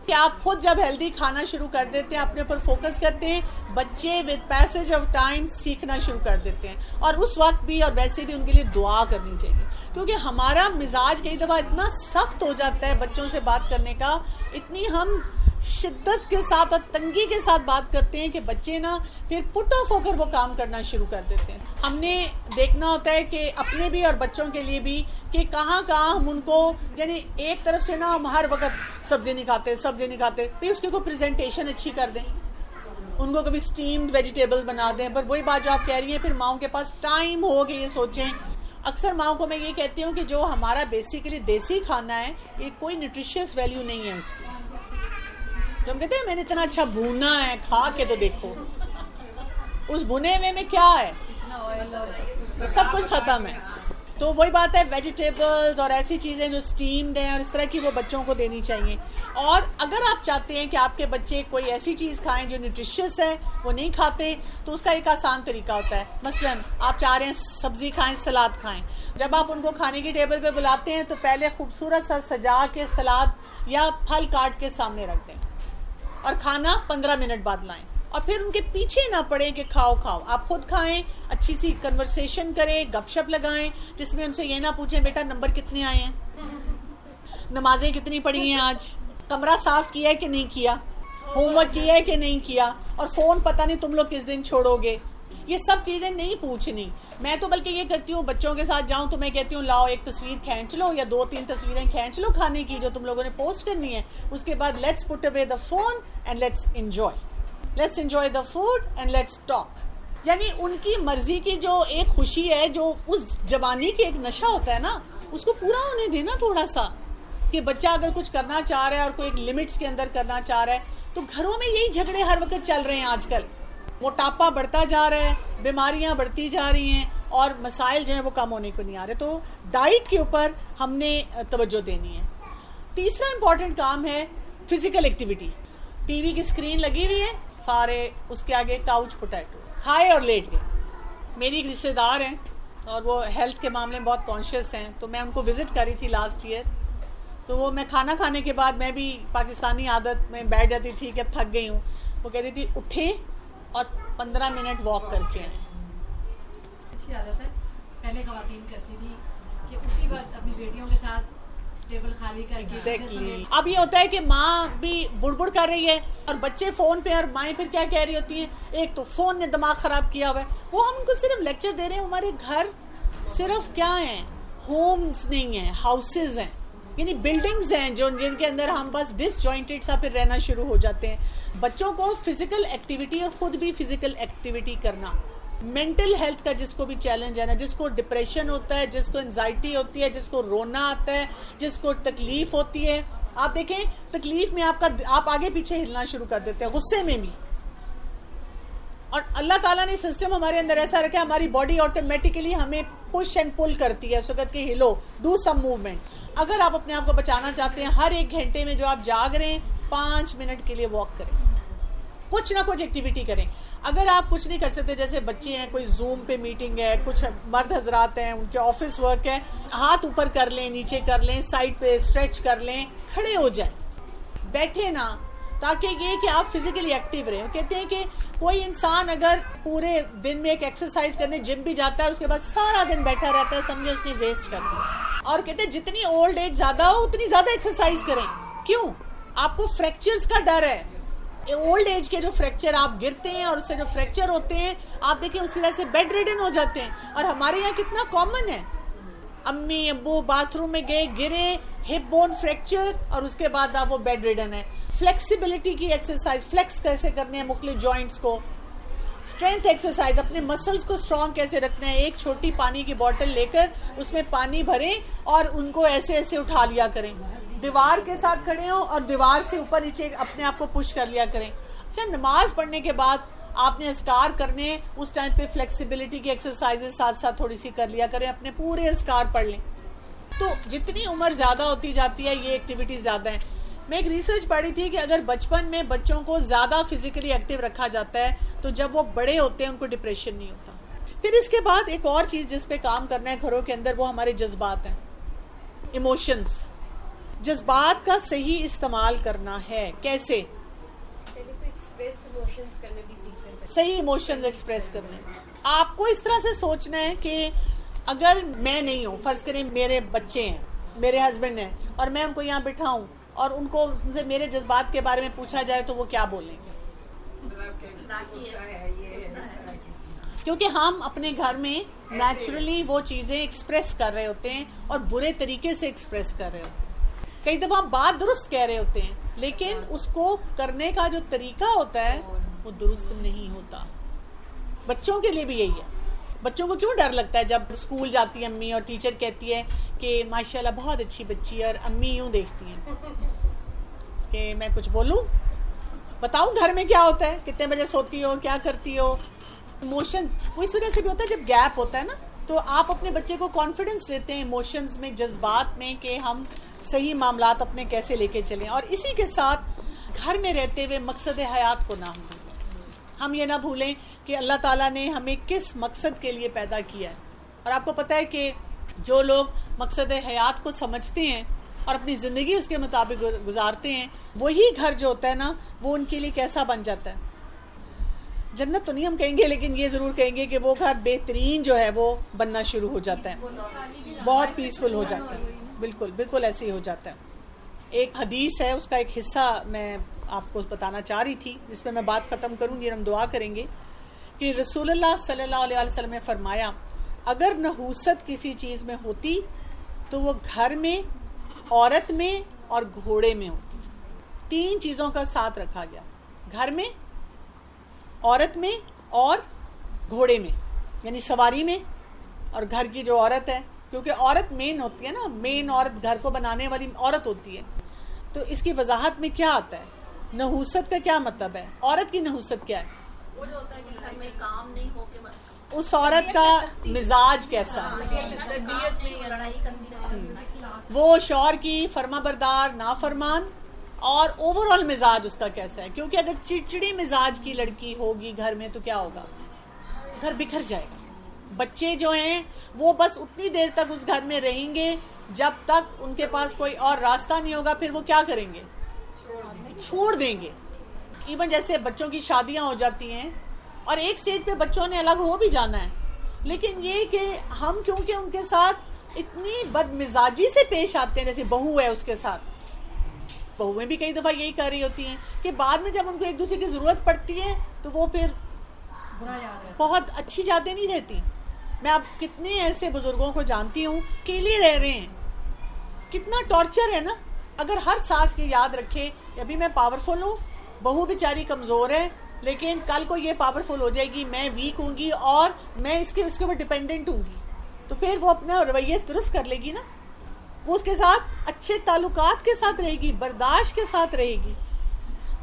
کہ آپ خود جب ہیلدی کھانا شروع کر دیتے ہیں، اپنے اوپر فوکس کرتے ہیں، بچے ود پیسج آف ٹائم سیکھنا شروع کر دیتے ہیں. اور اس وقت بھی اور ویسے بھی ان کے لیے دعا کرنی چاہیے، کیونکہ ہمارا مزاج کئی دفعہ اتنا سخت ہو جاتا ہے بچوں سے بات کرنے کا، اتنی ہم شدت کے ساتھ اور تنگی کے ساتھ بات کرتے ہیں کہ بچے نا پھر پٹ آف ہو کر وہ کام کرنا شروع کر دیتے ہیں. ہم نے دیکھنا ہوتا ہے کہ اپنے بھی اور بچوں کے لیے بھی کہ کہاں کہاں ہم ان کو، یعنی ایک طرف سے نا ہم ہر وقت سبزی نہیں کھاتے پھر اس کی کوئی پریزنٹیشن اچھی کر دیں، ان کو کبھی اسٹیمڈ ویجیٹیبل بنا دیں. پر وہی بات جو آپ کہہ رہی ہیں، پھر ماؤں کے پاس ٹائم ہو کہ یہ سوچیں. اکثر ماؤں کو میں یہ کہتی ہوں کہ جو ہمارا بیسیکلی دیسی کھانا ہے، یہ کوئی نیوٹریشیس ویلیو نہیں ہے اس کی. جو ہم کہتے ہیں میں نے اتنا اچھا بھونا ہے، کھا کے تو دیکھو اس بھنے ہوئے میں کیا ہے، سب کچھ ختم ہے. تو وہی بات ہے، ویجیٹیبلز اور ایسی چیزیں جو اسٹیمڈ ہیں اور اس طرح کی وہ بچوں کو دینی چاہیے. اور اگر آپ چاہتے ہیں کہ آپ کے بچے کوئی ایسی چیز کھائیں جو نیوٹریشیس ہے، وہ نہیں کھاتے، تو اس کا ایک آسان طریقہ ہوتا ہے. مثلا آپ چاہ رہے ہیں سبزی کھائیں، سلاد کھائیں، جب آپ ان کو کھانے کی ٹیبل پہ بلاتے ہیں تو پہلے خوبصورت سا سجا کے سلاد یا پھل کاٹ کے سامنے رکھ دیں اور کھانا 15 منٹ بعد لائیں. اور پھر ان کے پیچھے نہ پڑیں کہ کھاؤ، آپ خود کھائیں، اچھی سی کنورسیشن کریں، گپ شپ لگائیں، جس میں ان سے یہ نہ پوچھیں بیٹا نمبر کتنے آئے ہیں، نمازیں کتنی پڑھی ہیں آج، کمرہ صاف کیا ہے کہ نہیں کیا، ہوم ورک کیا ہے کہ نہیں کیا، اور فون پتہ نہیں تم لوگ کس دن چھوڑو گے. یہ سب چیزیں نہیں پوچھنی. میں تو بلکہ یہ کرتی ہوں، بچوں کے ساتھ جاؤں تو میں کہتی ہوں لاؤ ایک تصویر کھینچ لو یا 2-3 تصویریں کھینچ لو کھانے کی جو تم لوگوں نے پوسٹ کرنی ہے. اس کے بعد let's put away the phone and let's enjoy the food and let's talk. یعنی ان کی مرضی کی جو ایک خوشی ہے، جو اس جوانی کے ایک نشہ ہوتا ہے نا، اس کو پورا ہونے دینا تھوڑا سا. کہ بچہ اگر کچھ کرنا چاہ رہا ہے اور کوئی ایک لمٹس کے اندر کرنا چاہ رہا ہے، تو گھروں میں یہی جھگڑے ہر وقت چل رہے ہیں آج کل. موٹاپا بڑھتا جا رہا ہے، بیماریاں بڑھتی جا رہی ہیں اور مسائل جو ہیں وہ کم ہونے کو نہیں آ رہے. تو ڈائٹ کے اوپر ہم نے توجہ دینی ہے. تیسرا امپورٹنٹ کام ہے فزیکل ایکٹیویٹی. ٹی وی کی اسکرین لگی ہوئی ہے، سارے اس کے آگے کاؤچ پوٹیٹو کھائے اور لیٹ گئے. میری ایک رشتے دار ہیں اور وہ ہیلتھ کے معاملے میں بہت کانشیس ہیں، تو میں ان کو وزٹ کری تھی لاسٹ ایئر. تو وہ میں کھانا کھانے کے بعد، میں بھی پاکستانی عادت میں بیٹھ جاتی تھی کہ اب تھک گئی ہوں، وہ کہتی تھی اٹھیں اور 15 منٹ واک کر کے آئیں. اچھی عادت ہے، پہلے خواتین کرتی تھی کہ اسی وقت اپنی بیٹیوں کے ساتھ ٹیبل خالی کر کے. ایگزیکٹلی. اب یہ ہوتا ہے کہ ماں بھی بڑبڑ کر رہی ہے اور بچے فون پہ، اور مائیں پھر کیا کہہ رہی ہوتی ہیں، ایک تو فون نے دماغ خراب کیا ہوا ہے. وہ ہم کو صرف لیکچر دے رہے ہیں. ہمارے گھر صرف کیا ہیں، ہومز نہیں ہیں، ہاؤسز ہیں، یعنی بلڈنگز ہیں جن کے اندر ہم بس ڈس جوائنٹڈ سا پھر رہنا شروع ہو جاتے ہیں. بچوں کو فزیکل ایکٹیویٹی اور خود بھی فزیکل ایکٹیویٹی کرنا. مینٹل ہیلتھ کا جس کو بھی چیلنج ہے نا، جس کو ڈپریشن ہوتا ہے، جس کو انزائٹی ہوتی ہے، جس کو رونا آتا ہے، جس کو تکلیف ہوتی ہے. آپ دیکھیں تکلیف میں آپ آگے پیچھے ہلنا شروع کر دیتے ہیں، غصے میں بھی. اور اللہ تعالیٰ نے سسٹم ہمارے اندر ایسا رکھا ہے، ہماری باڈی آٹومیٹکلی ہمیں پش اینڈ پل کرتی ہے اس وقت کہ ہلو، ڈو سم موومنٹ. اگر آپ اپنے آپ کو بچانا چاہتے ہیں، ہر 1 گھنٹے میں جو آپ جاگ رہے ہیں 5 منٹ کے لیے واک کریں، کچھ نہ کچھ ایکٹیویٹی کریں. اگر آپ کچھ نہیں کر سکتے، جیسے بچے ہیں، کوئی زوم پہ میٹنگ ہے، کچھ مرد حضرات ہیں ان کے آفس ورک ہے، ہاتھ اوپر کر لیں، نیچے کر لیں، سائڈ پہ اسٹریچ کر لیں، کھڑے ہو جائیں، بیٹھے نہ، تاکہ یہ کہ آپ فزیکلی ایکٹیو رہیں. کہتے ہیں کہ کوئی انسان اگر پورے دن میں ایک ایکسرسائز کرنے جم بھی جاتا ہے، اس کے بعد سارا دن بیٹھا رہتا ہے، سمجھے اس نے ویسٹ کر دیا. اور کہتے ہیں جتنی اولڈ ایج زیادہ ہو اتنی زیادہ ایکسرسائز کریں. کیوں؟ آپ کو فریکچرز کا ڈر ہے. اولڈ ایج کے جو فریکچر، آپ گرتے ہیں اور اس سے جو فریکچر ہوتے ہیں، آپ دیکھیں اس کی وجہ سے بیڈ ریڈن ہو جاتے ہیں. اور ہمارے یہاں کتنا کامن ہے، امی ابو باتھ روم میں گئے، گرے، ہپ بون فریکچر، اور اس کے بعد آپ وہ بیڈ ریڈن ہے. فلیکسیبلٹی کی ایکسرسائز، فلیکس کیسے کرنے ہیں مختلف جوائنٹس کو. اسٹرینتھ ایکسرسائز، اپنے مسلز کو اسٹرانگ کیسے رکھنا ہے. ایک چھوٹی پانی کی بوٹل لے کر اس میں پانی بھریں اور ان کو ایسے ایسے اٹھا لیا کریں. دیوار کے ساتھ کھڑے ہوں اور دیوار سے اوپر نیچے اپنے آپ کو پش کر لیا کریں. اچھا، نماز پڑھنے کے بعد آپ نے اذکار کرنے، اس ٹائم پہ فلیکسیبلٹی کی ایکسرسائزز ساتھ ساتھ تھوڑی سی کر لیا کریں، اپنے پورے اذکار پڑھ لیں. تو جتنی عمر زیادہ ہوتی جاتی ہے یہ ایکٹیویٹیز زیادہ ہیں. میں ایک ریسرچ پڑھی تھی کہ اگر بچپن میں بچوں کو زیادہ فزیکلی ایکٹیو رکھا جاتا ہے تو جب وہ بڑے ہوتے ہیں ان کو ڈپریشن نہیں ہوتا. پھر اس کے بعد ایک اور چیز جس پہ کام کرنا ہے گھروں کے اندر، وہ ہمارے جذبات ہیں، ایموشنز. جذبات کا صحیح استعمال کرنا ہے. کیسے؟ صحیح ایموشنز ایکسپریس کرنے. آپ کو اس طرح سے سوچنا ہے کہ اگر میں نہیں ہوں، فرض کریں میرے بچے ہیں، میرے ہسبینڈ ہیں، اور میں ان کو یہاں بٹھاؤں اور ان کو ان سے میرے جذبات کے بارے میں پوچھا جائے تو وہ کیا بولیں گے؟ کیونکہ ہم اپنے گھر میں نیچرلی وہ چیزیں ایکسپریس کر رہے ہوتے ہیں اور برے طریقے سے ایکسپریس کر رہے ہوتے ہیں. کئی دفعہ ہم بات درست کہہ رہے ہوتے ہیں لیکن اس کو کرنے کا جو طریقہ ہوتا ہے وہ درست نہیں ہوتا. بچوں کے لیے بھی یہی ہے. بچوں کو کیوں ڈر لگتا ہے جب اسکول جاتی ہے امی اور ٹیچر کہتی ہے کہ ماشاءاللہ بہت اچھی بچی ہے، اور امی یوں دیکھتی ہیں کہ میں کچھ بولوں؟ بتاؤں گھر میں کیا ہوتا ہے، کتنے بجے سوتی ہو، کیا کرتی ہو. ایموشن وہ اس وجہ سے بھی ہوتا ہے جب گیپ ہوتا ہے نا، تو آپ اپنے بچے کو کانفیڈنس دیتے ہیں ایموشنز میں، جذبات میں، کہ ہم صحیح معاملات اپنے کیسے لے کے چلیں. اور اسی کے ساتھ گھر میں رہتے ہوئے مقصد حیات کو نہ بھولیں. ہم یہ نہ بھولیں کہ اللہ تعالیٰ نے ہمیں کس مقصد کے لیے پیدا کیا ہے. اور آپ کو پتہ ہے کہ جو لوگ مقصد حیات کو سمجھتے ہیں اور اپنی زندگی اس کے مطابق گزارتے ہیں، وہی گھر جو ہوتا ہے نا وہ ان کے لیے کیسا بن جاتا ہے. جنت تو نہیں ہم کہیں گے، لیکن یہ ضرور کہیں گے کہ وہ گھر بہترین جو ہے وہ بننا شروع ہو جاتا ہے، بہت پیسفل ہو جاتا ہے. بالکل بالکل ایسے ہی ہو جاتا ہے. ایک حدیث ہے، اس کا ایک حصہ میں آپ کو بتانا چاہ رہی تھی جس پہ میں بات ختم کروں گی، ہم دعا کریں گے. کہ رسول اللہ صلی اللہ علیہ وسلم نے فرمایا اگر نحوست کسی چیز میں ہوتی تو وہ گھر میں، عورت میں اور گھوڑے میں ہوتی. 3 چیزوں کا ساتھ رکھا گیا، گھر میں، عورت میں اور گھوڑے میں، یعنی سواری میں اور گھر کی جو عورت ہے، کیونکہ عورت مین ہوتی ہے نا، مین عورت گھر کو بنانے والی عورت ہوتی ہے. تو اس کی وضاحت میں کیا آتا ہے، نحوست کا کیا مطلب ہے، عورت کی نحوست کیا ہے؟ وہ جو ہوتا ہے کہ گھر میں کام نہیں ہو کے اس عورت کا مزاج کیسا ہے، وہ شوہر کی فرما بردار، نافرمان، اور اوور آل مزاج اس کا کیسا ہے. کیونکہ اگر چڑچڑی مزاج کی لڑکی ہوگی گھر میں تو کیا ہوگا، گھر بکھر جائے گا. بچے جو ہیں وہ بس اتنی دیر تک اس گھر میں رہیں گے جب تک ان کے پاس کوئی اور راستہ نہیں ہوگا، پھر وہ کیا کریں گے، چھوڑ دیں گے. ایون جیسے بچوں کی شادیاں ہو جاتی ہیں اور ایک سٹیج پہ بچوں نے الگ ہو بھی جانا ہے، لیکن یہ کہ ہم کیونکہ ان کے ساتھ اتنی بد مزاجی سے پیش آتے ہیں، جیسے بہو ہے اس کے ساتھ، بہویں بھی کئی دفعہ یہی کر رہی ہوتی ہیں کہ بعد میں جب ان کو ایک دوسرے کی ضرورت پڑتی ہے تو وہ پھر بہت اچھی یادیں نہیں رہتی. میں اب کتنے ایسے بزرگوں کو جانتی ہوں اکیلے رہ رہے ہیں، کتنا ٹارچر ہے نا. اگر ہر ساتھ یہ یاد رکھے کہ ابھی میں پاورفل ہوں، بہو بیچاری کمزور ہے، لیکن کل کو یہ پاورفل ہو جائے گی، میں ویک ہوں گی اور میں اس کے اوپر ڈیپینڈنٹ ہوں گی، تو پھر وہ اپنا رویہ درست کر لے گی نا، وہ اس کے ساتھ اچھے تعلقات کے ساتھ رہے گی، برداشت کے ساتھ رہے گی.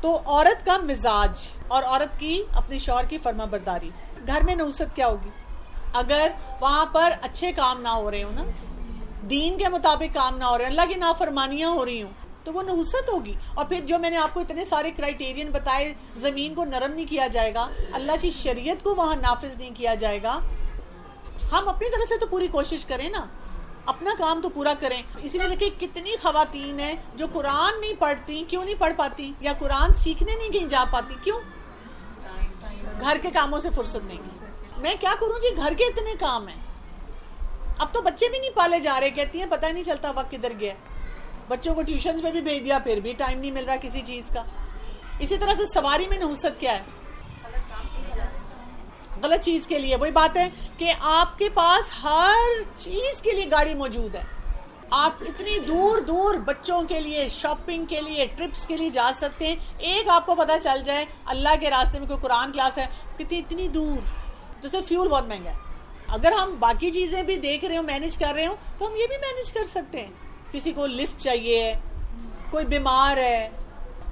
تو عورت کا مزاج اور عورت کی اپنے شوہر کی فرما برداری. گھر میں نحوست کیا ہوگی، اگر وہاں پر اچھے کام نہ ہو رہے ہوں نا، دین کے مطابق کام نہ ہو رہے ہیں، اللہ کی نافرمانیاں ہو رہی ہوں، تو وہ نحوست ہوگی. اور پھر جو میں نے آپ کو اتنے سارے کرائیٹیرین بتائے، زمین کو نرم نہیں کیا جائے گا، اللہ کی شریعت کو وہاں نافذ نہیں کیا جائے گا. ہم اپنی طرف سے تو پوری کوشش کریں نا، اپنا کام تو پورا کریں. اسی لیے دیکھیں کتنی خواتین ہیں جو قرآن نہیں پڑھتی. کیوں نہیں پڑھ پاتی؟ یا قرآن سیکھنے نہیں کہیں جا پاتی. کیوں؟ گھر کے کاموں سے فرصت نہیں ہے. میں کیا کروں جی، گھر کے اتنے کام ہیں. اب تو بچے بھی نہیں پالے جا رہے، کہتی ہیں پتہ نہیں چلتا وقت کدھر گیا. بچوں کو ٹیوشنز میں بھی بھیج دیا، پھر بھی ٹائم نہیں مل رہا کسی چیز کا. اسی طرح سے سواری میں نحوست کیا ہے، غلط چیز کے لیے. وہی بات ہے کہ آپ کے پاس ہر چیز کے لیے گاڑی موجود ہے، آپ اتنی دور دور بچوں کے لیے، شاپنگ کے لیے، ٹرپس کے لیے جا سکتے ہیں. ایک آپ کو پتہ چل جائے اللہ کے راستے میں کوئی قرآن کلاس ہے، اتنی دور، جیسے فیول بہت مہنگا ہے. اگر ہم باقی چیزیں بھی دیکھ رہے ہوں، مینج کر رہے ہوں، تو ہم یہ بھی مینج کر سکتے ہیں. کسی کو لفٹ چاہیے ہے، کوئی بیمار ہے،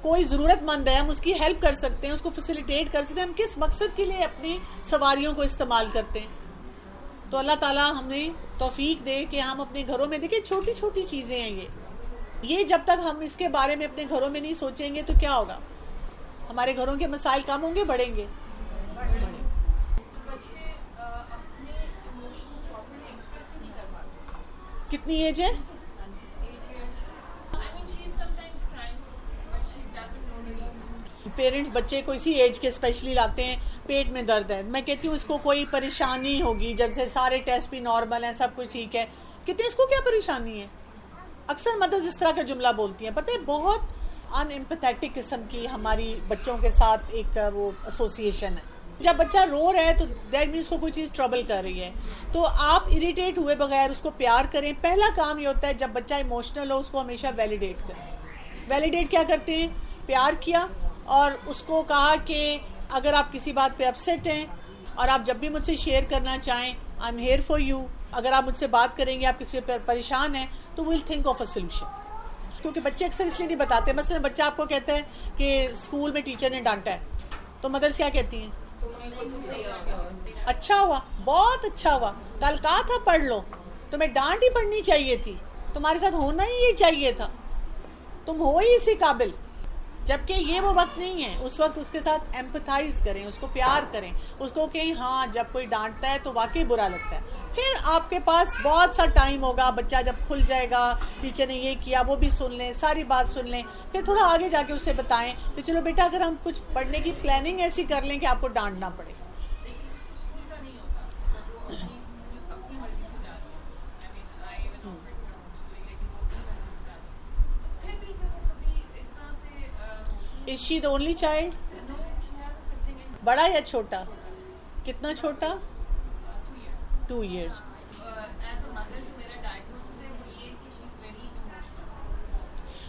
کوئی ضرورت مند ہے، ہم اس کی ہیلپ کر سکتے ہیں، اس کو فیسیلیٹیٹ کر سکتے ہیں. ہم کس مقصد کے لیے اپنی سواریوں کو استعمال کرتے ہیں. تو اللہ تعالیٰ ہمیں توفیق دے کہ ہم اپنے گھروں میں دیکھیں چھوٹی چھوٹی چیزیں ہیں یہ جب تک ہم اس کے بارے میں اپنے گھروں میں نہیں سوچیں گے تو کیا ہوگا، ہمارے گھروں کے مسائل کم ہوں گے، بڑھیں گے. بچے کتنی ایج ہے؟ پیرنٹس بچے کو اسی ایج کے اسپیشلی لاتے ہیں، پیٹ میں درد ہے، میں کہتی ہوں اس کو کوئی پریشانی ہوگی، جب سے سارے ٹیسٹ بھی نارمل ہیں، سب کچھ ٹھیک ہے، کہتے ہیں اس کو کیا پریشانی ہے. اکثر مدرس اس طرح کا جملہ بولتی ہیں. پتہ ہے بہت ان ایمپیتھیٹک قسم کی ہماری بچوں کے ساتھ ایک وہ ایسوسیشن ہے. جب بچہ رو رہا ہے تو دیٹ مینس کو کوئی چیز ٹربل کر رہی ہے، تو آپ اریٹیٹ ہوئے بغیر اس کو پیار کریں. پہلا کام یہ ہوتا ہے جب بچہ ایموشنل ہو اس کو ہمیشہ ویلیڈیٹ کریں. ویلیڈیٹ کیا کرتے ہیں؟ پیار کیا اور اس کو کہا کہ اگر آپ کسی بات پہ اپسیٹ ہیں اور آپ جب بھی مجھ سے شیئر کرنا چاہیں I am here for you. اگر آپ مجھ سے بات کریں گے، آپ کسی پر پریشان ہیں تو we'll think of a solution. کیونکہ بچے اکثر اس لیے نہیں بتاتے. مثلا بچہ آپ کو کہتا ہے کہ اسکول میں ٹیچر نے ڈانٹا ہے، تو مدرس کیا کہتی ہیں؟ اچھا ہوا، بہت اچھا ہوا، کل کہا تھا پڑھ لو، تمہیں ڈانٹ ہی پڑھنی چاہیے تھی، تمہارے ساتھ ہونا ہی یہ چاہیے تھا، تم ہو ہی اسی قابل. جبکہ یہ وہ وقت نہیں ہے. اس وقت اس کے ساتھ ایمپتھائز کریں، اس کو پیار کریں، اس کو کہ ہاں جب کوئی ڈانٹتا ہے تو واقعی برا لگتا ہے. پھر آپ کے پاس بہت سا ٹائم ہوگا، بچہ جب کھل جائے گا، ٹیچر نے یہ کیا وہ بھی سن لیں، ساری بات سن لیں، پھر تھوڑا آگے جا کے اسے بتائیں کہ چلو بیٹا اگر ہم کچھ پڑھنے کی پلاننگ ایسی کر لیں کہ آپ کو ڈانٹ نہ پڑے. Is she the only child? بڑا یا چھوٹا؟ کتنا چھوٹا؟ 2 years.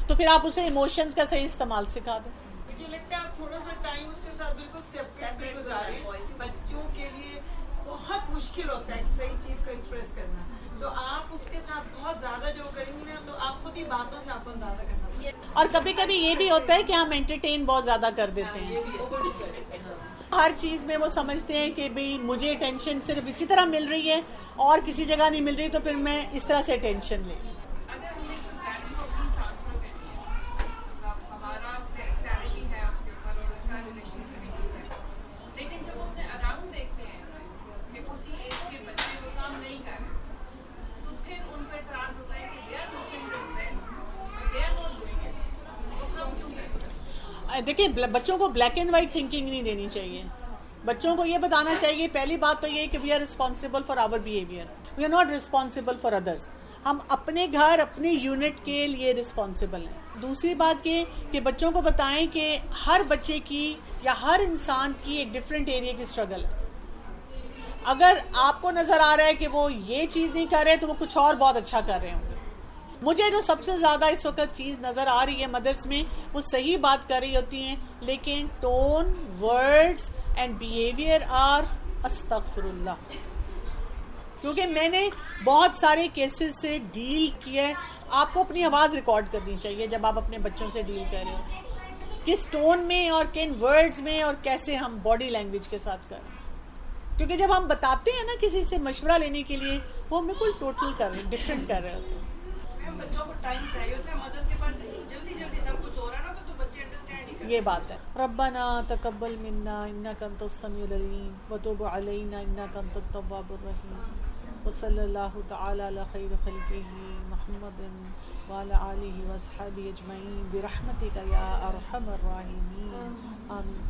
تو پھر آپ اسے ایموشنز کا صحیح استعمال سکھا دیں. مجھے لگتا ہے آپ تھوڑا سا ٹائم اس کے ساتھ بالکل سیپریٹ بھی گزاریں. بچوں کے لیے بہت مشکل ہوتا ہے صحیح چیز کو ایکسپریس کرنا، تو آپ اس کے ساتھ بہت زیادہ جو کریں گے نا تو آپ خود ہی باتوں سے آپ کو اندازہ کرنا. اور کبھی کبھی یہ بھی ہوتا ہے کہ ہم انٹرٹین بہت زیادہ کر دیتے ہیں. ہر چیز میں وہ سمجھتے ہیں کہ بھئی مجھے ٹینشن صرف اسی طرح مل رہی ہے اور کسی جگہ نہیں مل رہی، تو پھر میں اس طرح سے ٹینشن لیں. اگر ہم نے کوئی ویلیو اپنی ٹرانسفر کرنی ہے، ہمارا کلیئرٹی ہے اس کے اوپر اور اس کا ریلیشن شپ بھی ہے، لیکن جب ہم اپنے اراؤنڈ دیکھتے ہیں کہ اسی ایج کے بچے وہ کام نہیں کر رہے، تو پھر ان پہ اعتراض ہوتا ہے کہ they are missing this well, they are not doing it, تو ہم کیوں کریں؟ دیکھیں بچوں کو بلیک اینڈ وائٹ تھنکنگ نہیں دینی چاہیے. بچوں کو یہ بتانا چاہیے پہلی بات تو یہ کہ we are responsible for our behaviour, we are not responsible for others. ہم اپنے گھر اپنی یونٹ کے لیے رسپانسبل ہیں. دوسری بات یہ کہ بچوں کو بتائیں کہ ہر بچے کی یا ہر انسان کی ایک ڈفرینٹ ایریا کی اسٹرگل ہے. اگر آپ کو نظر آ رہا ہے کہ وہ یہ چیز نہیں کر رہے تو وہ کچھ اور بہت اچھا کر رہے ہوں گے. مجھے جو سب سے زیادہ اس وقت چیز نظر آ رہی ہے مدرس میں، وہ صحیح بات کر رہی ہوتی ہیں لیکن tone, words and behaviour are استغفر اللہ. کیونکہ میں نے بہت سارے کیسز سے ڈیل کیا ہے. آپ کو اپنی آواز ریکارڈ کرنی چاہیے جب آپ اپنے بچوں سے ڈیل کر رہے ہو، کس ٹون میں اور کن ورڈز میں اور کیسے ہم باڈی لینگویج کے ساتھ کر رہے ہیں. کیونکہ جب ہم بتاتے ہیں نا کسی سے مشورہ لینے کے لیے، وہ ہم بالکل ٹوٹل کر رہے ہیں، ڈفرینٹ کر رہے ہوتے ہیں. بچوں کو ٹائم چاہیے ہوتا ہے، مدد کے پاس جلدی سب کچھ ہو رہا ہے نا تو بچے انڈرسٹینڈ ہی کرتے ہیں. یہ بات ہے. ربنا تقبل منا انک انت السمیع العلیم وتب علینا انک انت التواب الرحیم وصلی اللہ تعالی علی خیر خلقہ محمد وعلی آلہ واصحابہ اجمعین برحمتک یا ارحم الراحمین. آمین.